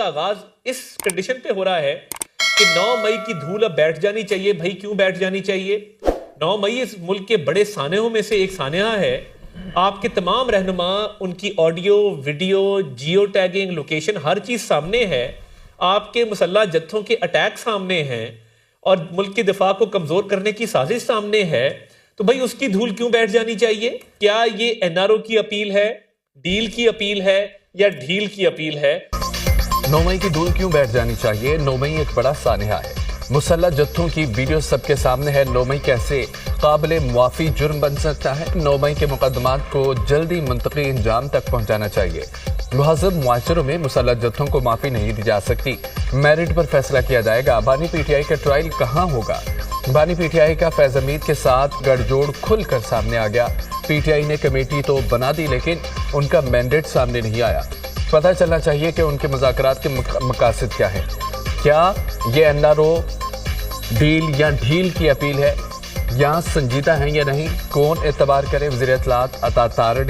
का आगाज इस कंडीशन पे हो रहा है कि 9 मई की धूल अब बैठ जानी चाहिए। भाई क्यों बैठ जानी चाहिए? 9 मई इस मुल्क के बड़े सानहों में से एक सानहा है। आपके तमाम रहनुमा, उनकी audio, video, geo tagging, location, हर चीज सामने है। आपके मुसल्लह जत्थों के अटैक सामने हैं और मुल्क के दिफा को कमजोर करने की साजिश सामने है। तो भाई उसकी धूल क्यों बैठ जानी चाहिए? क्या ये एनआरओ की अपील है, डील की अपील है या ढील की अपील है? 9 मई की धूल क्यों बैठ जानी चाहिए? 9 मई एक बड़ा सानहा है। मुसल्लह जत्थों की वीडियो सबके सामने है। 9 मई कैसे काबिल मुआफी जुर्म बन सकता है? 9 मई के मुकदमात को जल्दी मुंतकी अंजाम तक पहुंचाना चाहिए। मुहज़्ज़ब मुआशरों में मुसल्लह जत्थों को माफी नहीं दी जा सकती। मेरिट पर फैसला किया जाएगा। बानी पीटीआई का ट्रायल कहाँ होगा? बानी पीटीआई का फैज हमीद के साथ गठजोड़ खुलकर सामने आ गया। पीटीआई ने कमेटी तो बना दी, लेकिन उनका मैंडेट सामने नहीं आया। पता चलना चाहिए कि उनके मुज़ाकरात के मकासद क्या है। क्या ये एनआरओ डील या ढील की अपील है, या संजीदा है या नहीं? कौन एतबार करे? वज़ीर इत्तलाआत अता तारड़